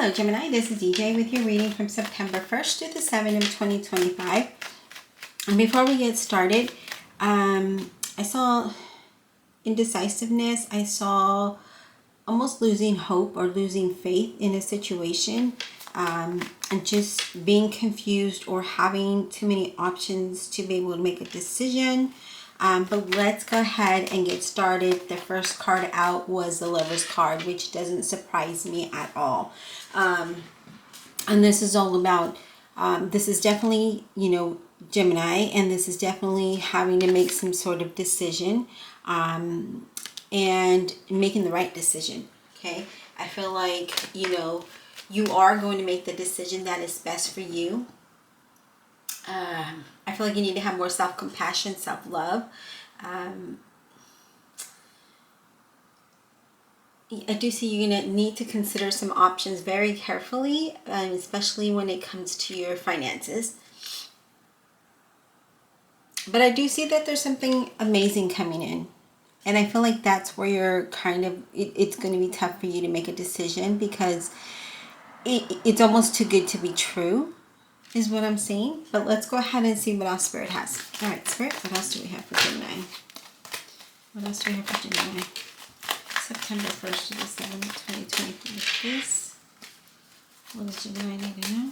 Hello Gemini, this is DJ with your reading from September 1st to the 7th of 2025. And before we get started, I saw indecisiveness. I saw almost losing hope or losing faith in a situation, and just being confused or having too many options to be able to make a decision. But let's go ahead and get started. The first card out was the Lover's card, which doesn't surprise me at all. And this is all about, this is definitely, Gemini, and this is definitely having to make some sort of decision, and making the right decision. Okay. I feel like, you are going to make the decision that is best for you. I feel like you need to have more self-compassion, self-love. I do see you're going to need to consider some options very carefully, especially when it comes to your finances. But I do see that there's something amazing coming in. And I feel like that's where you're kind of, it's going to be tough for you to make a decision, because it's almost too good to be true, is what I'm seeing. But let's go ahead and see what else Spirit has. All right, Spirit, what else do we have for Gemini? What else do we have for Gemini? September 1st to the 7th, 2023, please. What does Gemini need to know?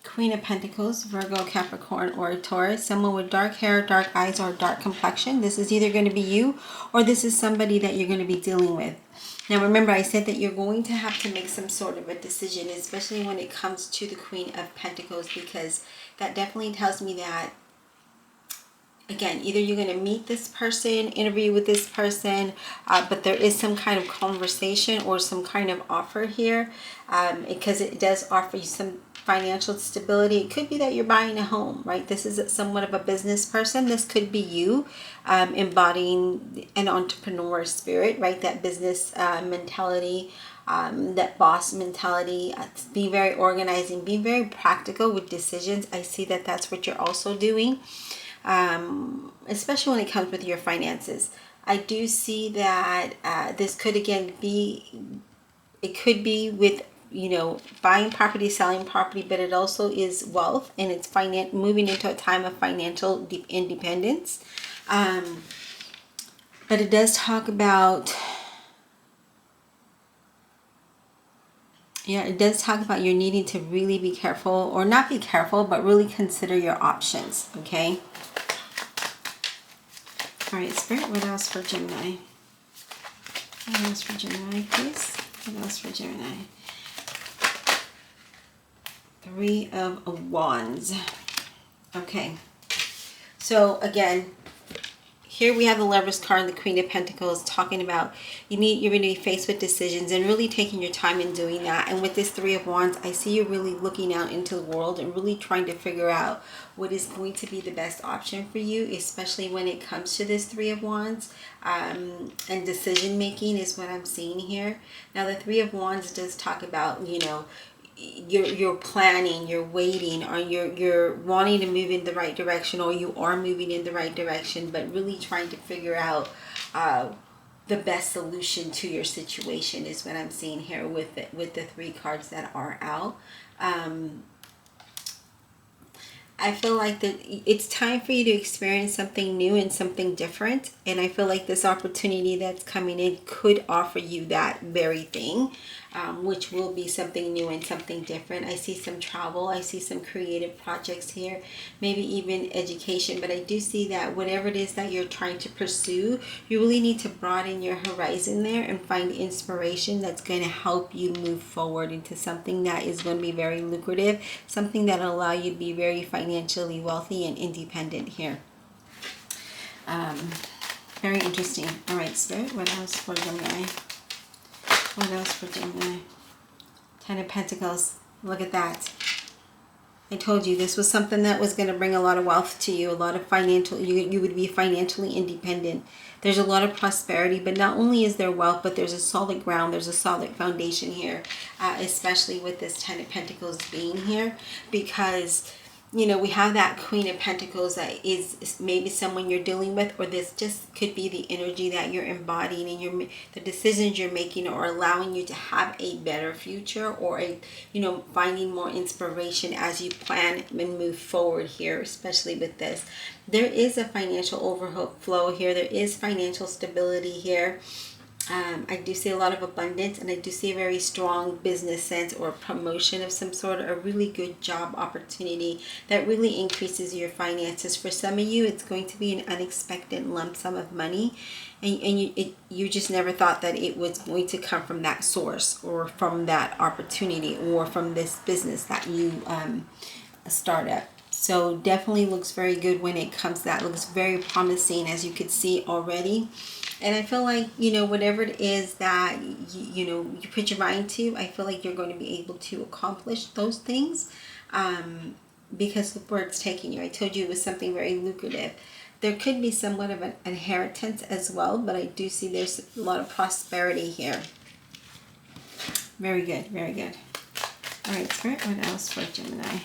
Queen of Pentacles, Virgo, Capricorn, or Taurus. Someone with dark hair, dark eyes, or dark complexion. This is either going to be you, or this is somebody that you're going to be dealing with. Now remember, I said that you're going to have to make some sort of a decision, especially when it comes to the Queen of Pentacles, because that definitely tells me that, again, either you're going to meet this person, interview with this person, but there is some kind of conversation or some kind of offer here, because it does offer you some financial stability. It could be that you're buying a home, right? This is somewhat of a business person. This could be you embodying an entrepreneur spirit, right? That business mentality, that boss mentality, being very organizing, being very practical with decisions. I see that that's what you're also doing, especially when it comes with your finances. I do see that this could again be, it could be with buying property, selling property, but it also is wealth, and it's moving into a time of financial independence. But it does talk about, it does talk about you needing to really be careful, or not be careful, but really consider your options. Okay. All right, Spirit, what else for Gemini? What else for Gemini, please? What else for Gemini? Three of Wands. Okay. So again, here we have the Lover's card and the Queen of Pentacles, talking about you're going to be faced with decisions and really taking your time in doing that. And with this Three of Wands, I see you really looking out into the world and really trying to figure out what is going to be the best option for you, especially when it comes to this Three of Wands. And decision making is what I'm seeing here. Now the Three of Wands does talk about, you're planning, you're waiting, or you're wanting to move in the right direction, or you are moving in the right direction, but really trying to figure out the best solution to your situation is what I'm seeing here with the three cards that are out. I feel like that it's time for you to experience something new and something different. And I feel like this opportunity that's coming in could offer you that very thing, which will be something new and something different. I see some travel. I see some creative projects here, maybe even education. But I do see that whatever it is that you're trying to pursue, you really need to broaden your horizon there and find inspiration that's going to help you move forward into something that is going to be very lucrative, something that will allow you to be very financially wealthy and independent here. Very interesting. All right, Spirit, what else for Gemini? What else for Gemini? Ten of Pentacles. Look at that. I told you this was something that was going to bring a lot of wealth to you, a lot of financial, you would be financially independent. There's a lot of prosperity, but not only is there wealth, but there's a solid ground, there's a solid foundation here, especially with this Ten of Pentacles being here, because you know, we have that Queen of Pentacles that is maybe someone you're dealing with, or this just could be the energy that you're embodying, and the decisions you're making are allowing you to have a better future, or a, you know, finding more inspiration as you plan and move forward here, especially with this. There is a financial overflow here. There is financial stability here. I do see a lot of abundance, and I do see a very strong business sense or promotion of some sort, a really good job opportunity that really increases your finances. For some of you, it's going to be an unexpected lump sum of money, and you just never thought that it was going to come from that source, or from that opportunity, or from this business that you start up. So definitely looks very good when it comes to that. Looks very promising, as you could see already. And I feel like, you know, whatever it is that, you know, you put your mind to, I feel like you're going to be able to accomplish those things, because look where it's taking you. I told you it was something very lucrative. There could be somewhat of an inheritance as well, but I do see there's a lot of prosperity here. Very good, very good. All right, Spirit, what else for Gemini?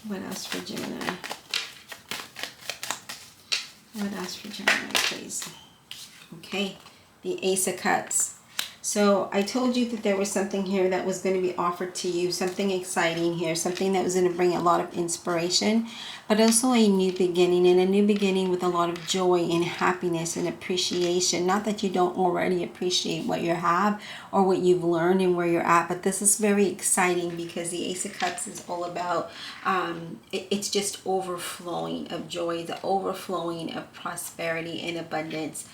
What else for Gemini? What else for Gemini, please? Okay, the Ace of Cups. So I told you that there was something here that was going to be offered to you, something exciting here, something that was going to bring a lot of inspiration, but also a new beginning, and a new beginning with a lot of joy and happiness and appreciation. Not that you don't already appreciate what you have or what you've learned and where you're at, but this is very exciting because the Ace of Cups is all about, it's just overflowing of joy, the overflowing of prosperity and abundance.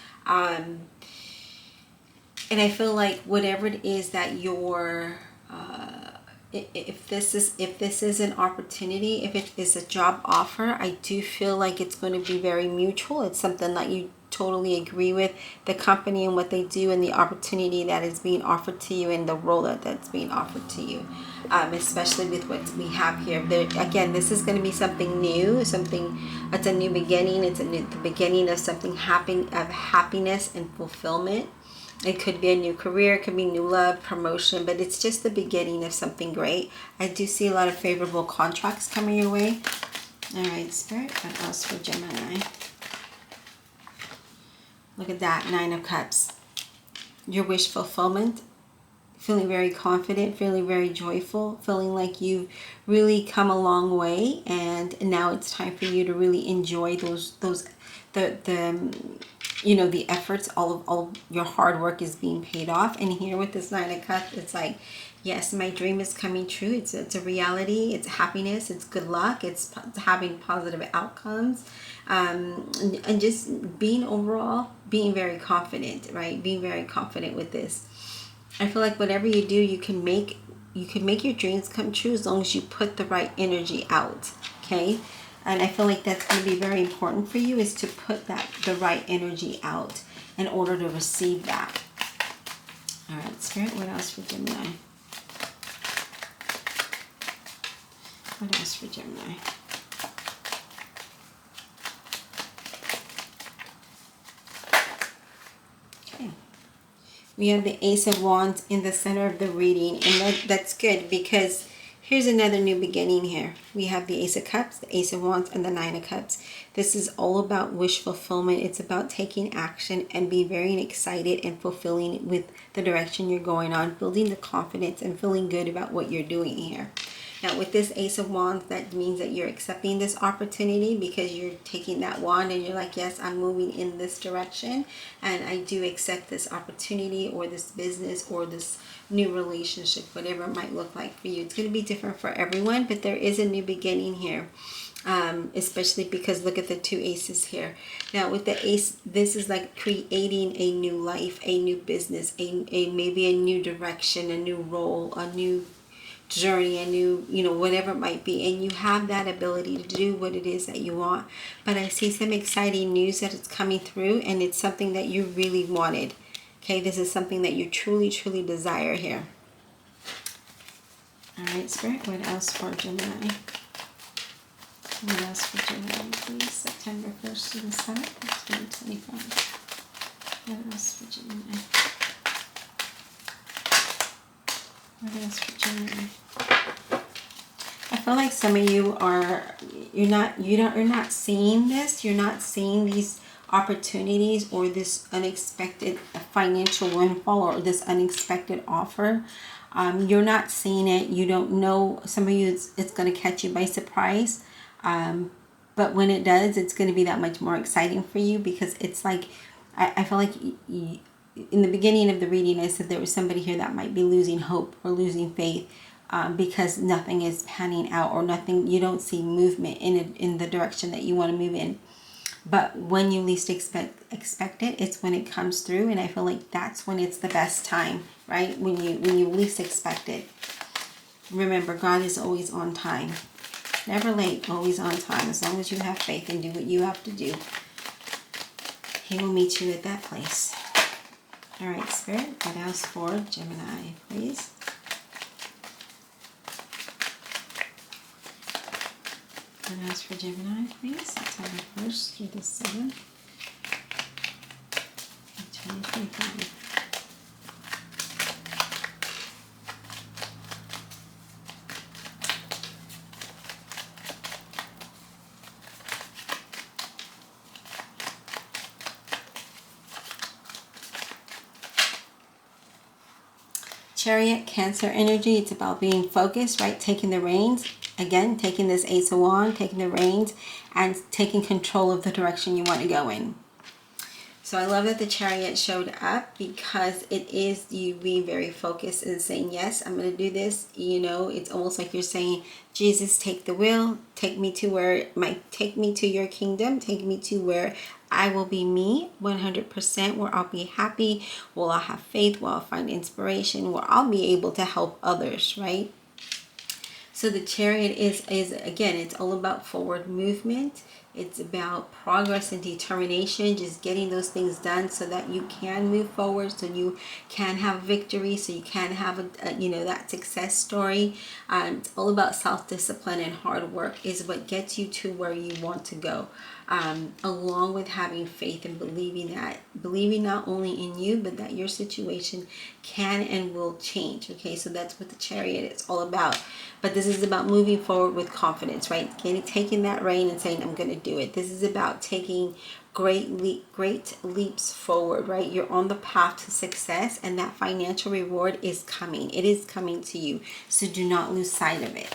And I feel like whatever it is that you're, if this is an opportunity, if it is a job offer, I do feel like it's going to be very mutual. It's something that you totally agree with, the company and what they do, and the opportunity that is being offered to you, and the role that's being offered to you, especially with what we have here. Again, this is going to be something new, something that's a new beginning. It's the beginning of something of happiness and fulfillment. It could be a new career, it could be new love, promotion, but it's just the beginning of something great. I do see a lot of favorable contracts coming your way. All right, Spirit, what else for Gemini? Look at that, 9 of Cups. Your wish fulfillment, feeling very confident, feeling very joyful, feeling like you've really come a long way, and now it's time for you to really enjoy you know, the efforts. All of your hard work is being paid off. And here with this 9 of Cups, it's like, yes, my dream is coming true. It's a reality. It's happiness. It's good luck. It's having positive outcomes, and just being very confident, right? Being very confident with this. I feel like whatever you do, you can make your dreams come true as long as you put the right energy out. Okay. And I feel like that's going to be very important for you, is to put the right energy out in order to receive that. All right, Spirit, what else for Gemini? What else for Gemini? Okay. We have the Ace of Wands in the center of the reading, and that's good because here's another new beginning here. We have the Ace of Cups, the Ace of Wands, and the 9 of Cups. This is all about wish fulfillment. It's about taking action and being very excited and fulfilling with the direction you're going on, building the confidence and feeling good about what you're doing here. Now, with this Ace of Wands, that means that you're accepting this opportunity because you're taking that wand and you're like, yes, I'm moving in this direction, and I do accept this opportunity or this business or this new relationship, whatever it might look like for you. It's going to be different for everyone, but there is a new beginning here, especially because look at the 2 aces here. Now, with the ace, this is like creating a new life, a new business, maybe a new direction, a new role, a new journey, a new, you know, whatever it might be, and you have that ability to do what it is that you want. But I see some exciting news that it's coming through, and it's something that you really wanted. Okay, this is something that you truly desire here. All right, Spirit, what else for Gemini? What else for Gemini, please? September 1st to the 7th of 2025. What else for Gemini? What else for Gemini? I feel like some of you are, you're not seeing this. You're not seeing these opportunities or this unexpected financial windfall or this unexpected offer. You're not seeing it. You don't know. Some of you, it's going to catch you by surprise. But when it does, it's going to be that much more exciting for you, because it's like, I feel like in the beginning of the reading, I said there was somebody here that might be losing hope or losing faith, because nothing is panning out, or nothing, you don't see movement in the direction that you want to move in. But when you least expect it, it's when it comes through. And I feel like that's when it's the best time, right? When you least expect it. Remember, God is always on time. Never late, always on time. As long as you have faith and do what you have to do, He will meet you at that place. All right, Spirit, what else for Gemini, please? What else for Gemini, please? September 1st through the 7th, 2025. Chariot, Cancer energy. It's about being focused, right? Taking the reins. Again, taking this Ace of Wands, taking the reins, and taking control of the direction you want to go in. So I love that the Chariot showed up, because it is you being very focused and saying, yes, I'm going to do this. You know, it's almost like you're saying, Jesus, take the wheel, take me to take me to your kingdom, take me to where I will be me 100%, where I'll be happy, where I'll have faith, where I'll find inspiration, where I'll be able to help others, right? So the Chariot is again, it's all about forward movement. It's about progress and determination, just getting those things done so that you can move forward, so you can have victory, so you can have that success story. It's all about self-discipline, and hard work is what gets you to where you want to go. Along with having faith and believing not only in you, but that your situation can and will change. Okay, so that's what the Chariot is all about. But this is about moving forward with confidence, right? Taking that rein and saying, I'm going to do it. This is about taking great leaps forward, right? You're on the path to success, and that financial reward is coming. It is coming to you. So do not lose sight of it.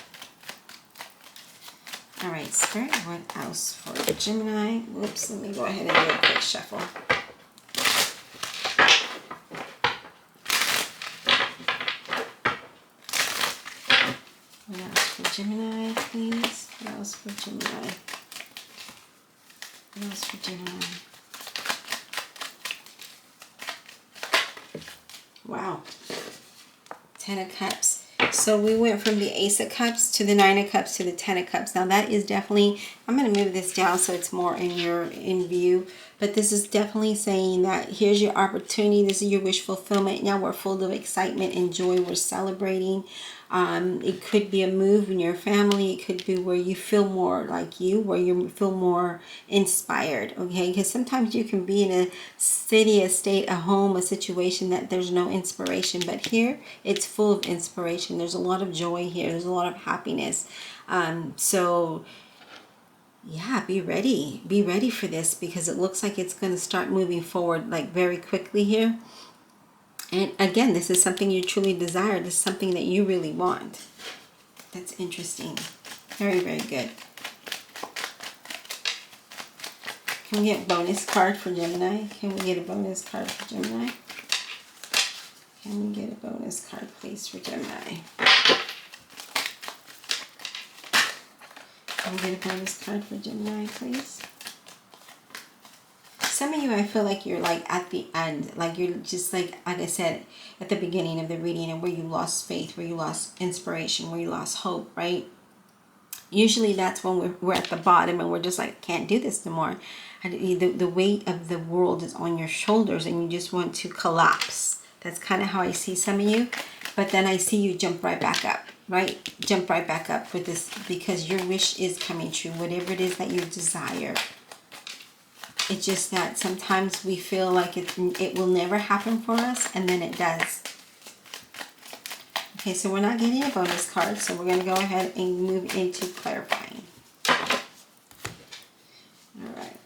All right, Spirit, what else for Gemini? Whoops, let me go ahead and do a quick shuffle. What else for Gemini, please? What else for Gemini? What else for Gemini? Wow. 10 of Cups. So we went from the Ace of Cups to the 9 of Cups to the 10 of Cups. Now that is definitely, I'm going to move this down so it's more in view. But this is definitely saying that here's your opportunity. This is your wish fulfillment. Now we're full of excitement and joy. We're celebrating. It could be a move in your family. It could be where you feel more like you, where you feel more inspired, okay? Because sometimes you can be in a city, a state, a home, a situation that there's no inspiration. But here, it's full of inspiration. There's a lot of joy here. There's a lot of happiness. So yeah, be ready. Be ready for this, because it looks like it's going to start moving forward like very quickly here. And again, this is something you truly desire. This is something that you really want. That's interesting. Very, very good. Can we get a bonus card for Gemini? Can we get a bonus card for Gemini? Can we get a bonus card, please, for Gemini? Can we get a bonus card for Gemini, please? Some of you, I feel like you're like at the end, like you're just like I said at the beginning of the reading, and where you lost faith, where you lost inspiration, where you lost hope, right? Usually that's when we're at the bottom and we're just like, can't do this no more. And the weight of the world is on your shoulders and you just want to collapse. That's kind of how I see some of you. But then I see you jump right back up, right? Jump right back up for this, because your wish is coming true, whatever it is that you desire. It's just that sometimes we feel like it will never happen for us, and then it does. Okay, so we're not getting a bonus card, so we're going to go ahead and move into clarifying. All right.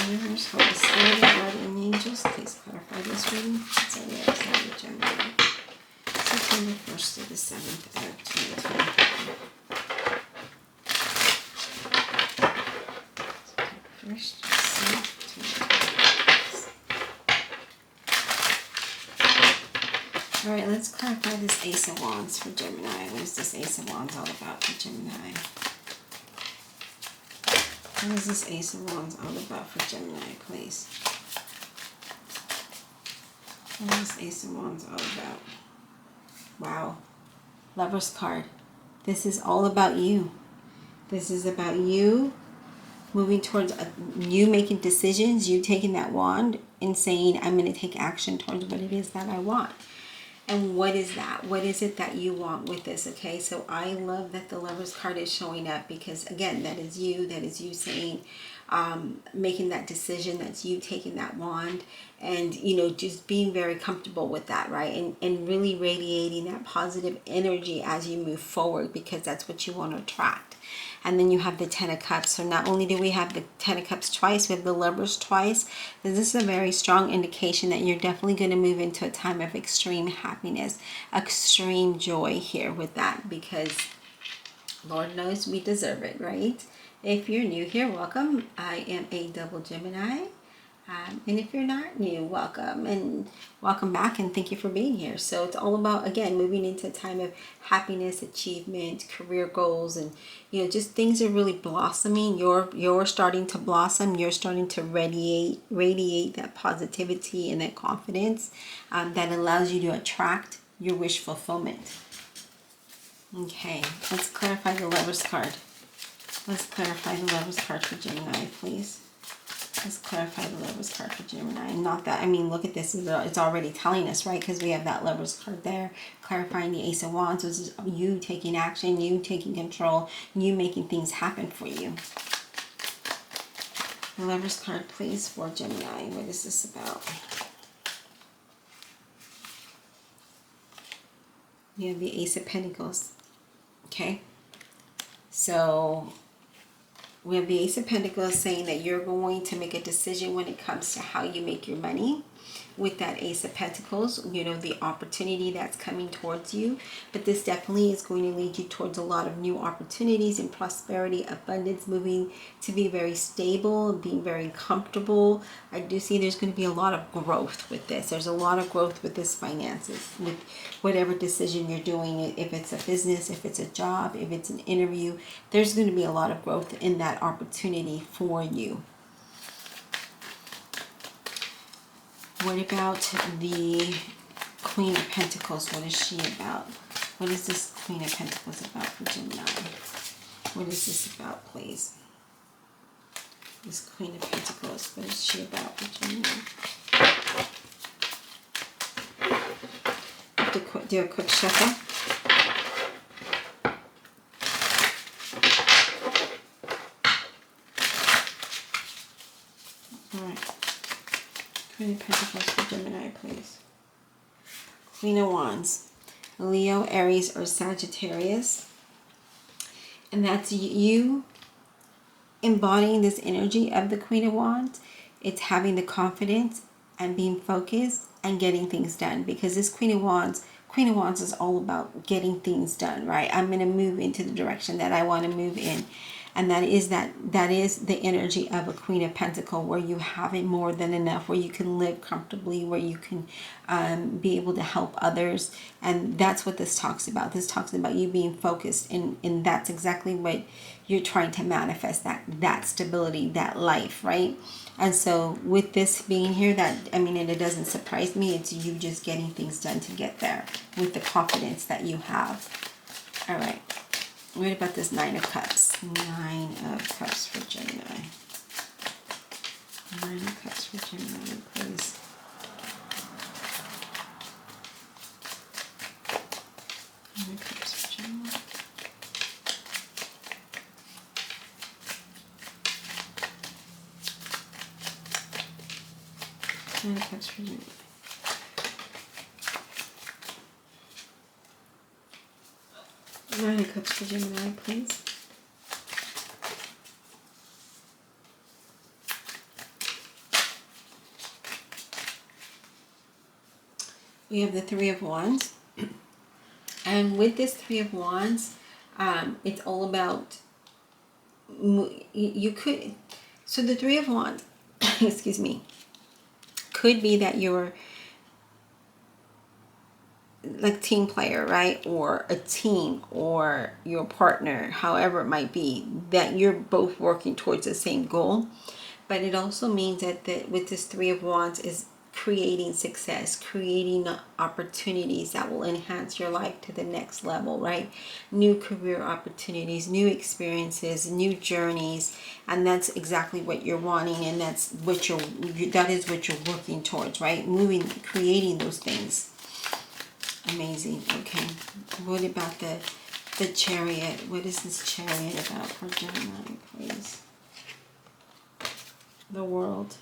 Universe, Holy Spirit, Guardian Angels, please clarify this reading. Zodiac, Gemini. September 1st to the 7th of 2025. First, all right, let's clarify this Ace of Wands for Gemini. What is this Ace of Wands all about for Gemini? What is this Ace of Wands all about for Gemini, please? What is this Ace of Wands all about? Wow. Lover's card. This is all about you. This is about you moving towards you making decisions, you taking that wand and saying, I'm going to take action towards what it is that I want. And what is that? What is it that you want with this? Okay, so I love that the Lover's card is showing up because, again, that is you saying, making that decision. That's you taking that wand and, you know, just being very comfortable with that, right? And really radiating that positive energy as you move forward, because that's what you want to attract. And then you have the Ten of Cups. So not only do we have the Ten of Cups twice, we have the Lovers twice. This is a very strong indication that you're definitely going to move into a time of extreme happiness, extreme joy here with that, because Lord knows we deserve it, right? If you're new here, welcome. I am a double Gemini. And if you're not new, welcome and welcome back, and thank you for being here. So it's all about, again, moving into a time of happiness, achievement, career goals, and, you know, just things are really blossoming. You're starting to blossom. You're starting to radiate that positivity and that confidence that allows you to attract your wish fulfillment. Okay, let's clarify the Lover's card. Let's clarify the Lover's card for Gemini, please. Let's clarify the Lover's card for Gemini. Not that, I mean, look at this. It's already telling us, right? Because we have that Lover's card there. Clarifying the Ace of Wands. This is you taking action, you taking control, you making things happen for you. The Lover's card, please, for Gemini. What is this about? You have the Ace of Pentacles. Okay. So we have the Ace of Pentacles saying that you're going to make a decision when it comes to how you make your money. With that Ace of Pentacles, you know, the opportunity that's coming towards you. But this definitely is going to lead you towards a lot of new opportunities and prosperity, abundance, moving to be very stable, being very comfortable. I do see there's going to be a lot of growth with this. There's a lot of growth with this finances, with whatever decision you're doing. If it's a business, if it's a job, if it's an interview, there's going to be a lot of growth in that opportunity for you. What about the Queen of Pentacles? What is she about? What is this Queen of Pentacles about for Gemini? What is this about, please? This Queen of Pentacles, what is she about for Gemini? I have to do a quick shuffle. All right. Queen of Pentacles for Gemini, please. Queen of Wands, Leo, Aries, or Sagittarius. And that's you embodying this energy of the Queen of Wands. It's having the confidence and being focused and getting things done. Because this Queen of Wands is all about getting things done, right? I'm going to move into the direction that I want to move in. And that is the energy of a Queen of Pentacles, where you have it more than enough, where you can live comfortably, where you can be able to help others. And that's what this talks about. This talks about you being focused, and that's exactly what you're trying to manifest, that stability, that life, right? And so with this being here, and it doesn't surprise me. It's you just getting things done to get there with the confidence that you have. All right. What about this Nine of Cups? Nine of Cups for Gemini. Nine of Cups for Gemini, please. Nine of Cups for Gemini. Nine of Cups for Gemini. Nine of Cups for Gemini, please. We have the Three of Wands. And with this Three of Wands, it's all about, you could, so the Three of Wands, excuse me, could be that you're like team player, right? Or a team, or your partner, however it might be, that you're both working towards the same goal. But it also means that with this Three of Wands is creating success, creating opportunities that will enhance your life to the next level, right? New career opportunities, new experiences, new journeys, and that's exactly what you're wanting, and that's what that is what you're working towards, right? Moving, creating those things. Amazing. Okay, what about the Chariot? What is this Chariot about for Gemini, please? The World.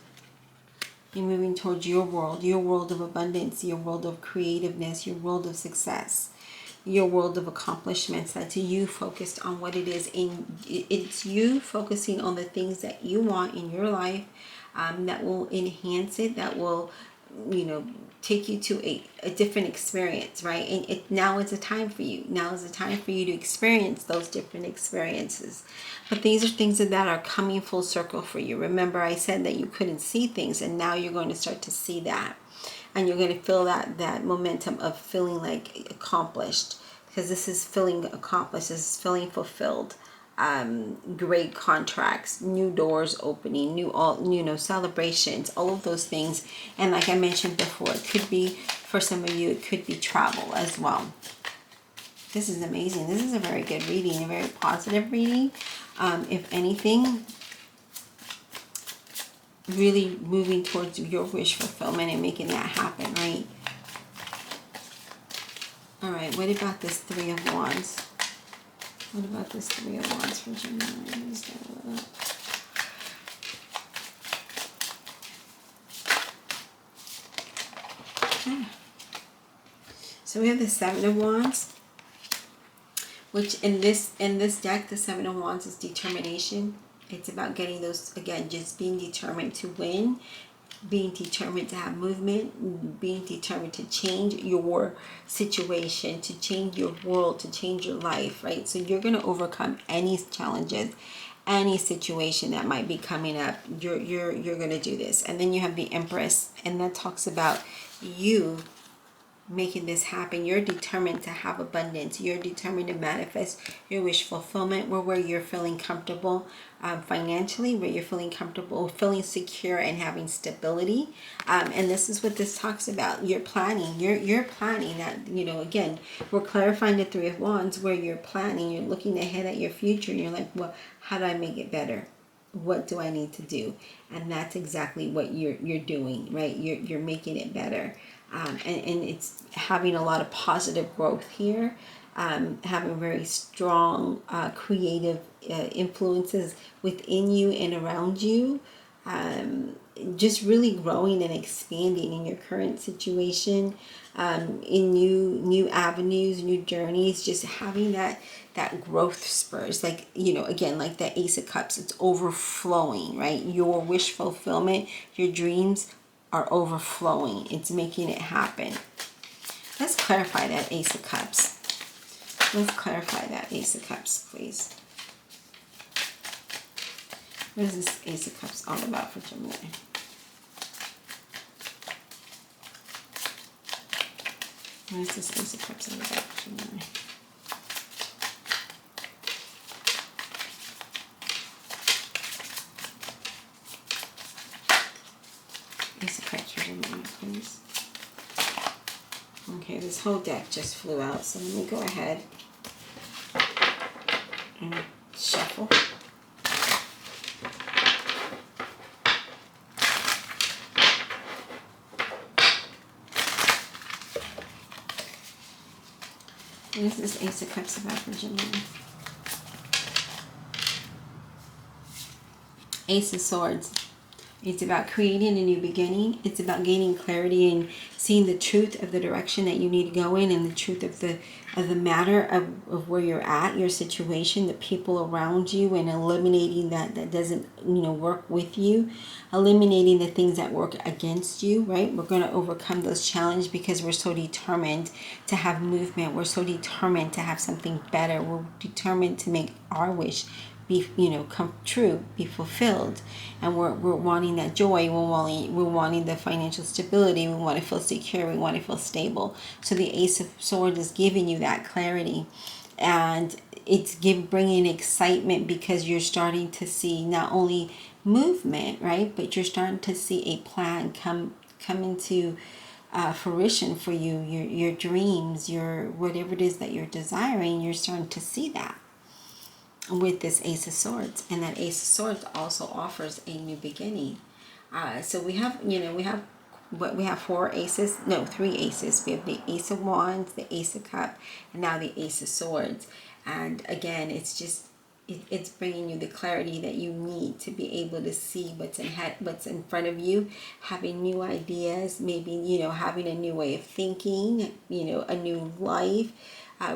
You're moving towards your world of abundance, your world of creativeness, your world of success, your world of accomplishments. That's you focused on what it is. It's you focusing on the things that you want in your life, that will enhance it, that will, you know, take you to a different experience, right? And now is a time for you. Now is a time for you to experience those different experiences. But these are things that are coming full circle for you. Remember, I said that you couldn't see things, and now you're going to start to see that. And you're going to feel that momentum of feeling like accomplished, because this is feeling accomplished. This is feeling fulfilled. Great contracts, new doors opening, new celebrations, all of those things. And like I mentioned before, it could be, for some of you, it could be travel as well. This is amazing. This is a very good reading, a very positive reading. If anything, really moving towards your wish fulfillment and making that happen, right? All right, what about this Three of Wands? What about this Three of Wands for Gemini? Okay. So we have the Seven of Wands, which in this deck, the Seven of Wands is determination. It's about getting those, again, just being determined to win, being determined to have movement, being determined to change your situation, to change your world, to change your life, right? So you're going to overcome any challenges, any situation that might be coming up. You're going to do this. And then you have the Empress, and that talks about you making this happen. You're determined to have abundance. You're determined to manifest your wish fulfillment, where you're feeling comfortable financially, where you're feeling comfortable, feeling secure, and having stability. And this is what this talks about. You're planning. You're planning that, you know, again, we're clarifying the Three of Wands, where you're planning, you're looking ahead at your future, and you're like, well, how do I make it better? What do I need to do? And that's exactly what you're doing, right? You're making it better. And it's having a lot of positive growth here, having very strong creative influences within you and around you, just really growing and expanding in your current situation, in new avenues, new journeys, just having that growth spurs, like, you know, again, like that Ace of Cups, it's overflowing, right? Your wish fulfillment, your dreams are overflowing. It's making it happen. Let's clarify that Ace of Cups. Let's clarify that Ace of Cups, please. What is this Ace of Cups all about for Gemini? What is this Ace of Cups all about for Gemini? Ace of Cups for Gemini, please. Okay, this whole deck just flew out, so let me go ahead and shuffle. What is this Ace of Cups about for Gemini? Ace of Swords. It's about creating a new beginning. It's about gaining clarity and seeing the truth of the direction that you need to go in, and the truth of the matter of where you're at, your situation, the people around you, and eliminating that doesn't work with you, eliminating the things that work against you, right? We're going to overcome those challenges because we're so determined to have movement. We're so determined to have something better. We're determined to make our wish be come true, be fulfilled, and we're wanting that joy. We're wanting the financial stability. We want to feel secure. We want to feel stable. So the Ace of Swords is giving you that clarity, and it's bringing excitement because you're starting to see not only movement, right, but you're starting to see a plan come into fruition for you. Your dreams, your whatever it is that you're desiring, you're starting to see that with this Ace of Swords. And that Ace of Swords also offers a new beginning. So we have four aces, no, three aces. We have the Ace of Wands, the Ace of Cups, and now the Ace of Swords. And again, it's just it's bringing you the clarity that you need to be able to see what's in front of you, having new ideas, maybe having a new way of thinking, a new life.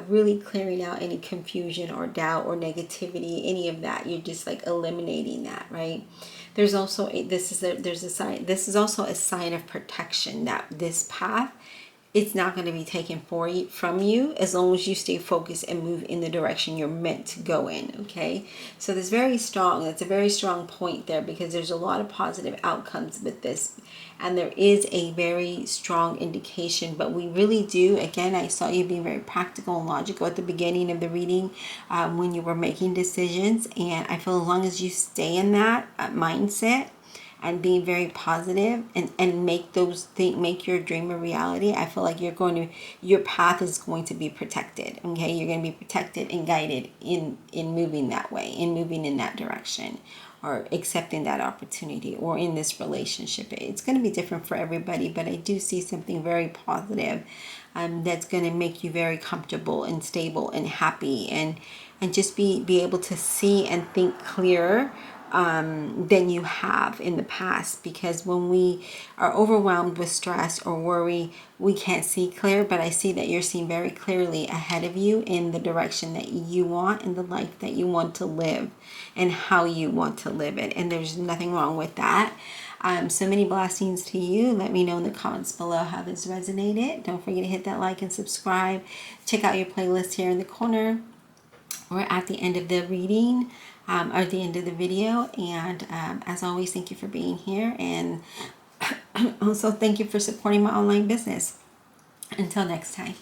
Really clearing out any confusion or doubt or negativity, any of that. You're just like eliminating that, right? There's also this is also a sign of protection, that this path, it's not going to be taken from you as long as you stay focused and move in the direction you're meant to go in. Okay, so that's a very strong point there, because there's a lot of positive outcomes with this, and there is a very strong indication. But we really do, again, I saw you being very practical and logical at the beginning of the reading, when you were making decisions, and I feel as long as you stay in that mindset and being very positive and make your dream a reality, I feel like your path is going to be protected. Okay, you're going to be protected and guided in moving that way, in moving in that direction, or accepting that opportunity, or in this relationship. It's going to be different for everybody, but I do see something very positive, that's going to make you very comfortable and stable and happy, and just be able to see and think clearer than you have in the past. Because when we are overwhelmed with stress or worry, we can't see clear, but I see that you're seeing very clearly ahead of you in the direction that you want, in the life that you want to live, and how you want to live it. And there's nothing wrong with that. So many blessings to you. Let me know in the comments below how this resonated. Don't forget to hit that like and subscribe. Check out your playlist here in the corner, or at the end of the reading, or at the end of the video. And as always, thank you for being here, and also thank you for supporting my online business. Until next time.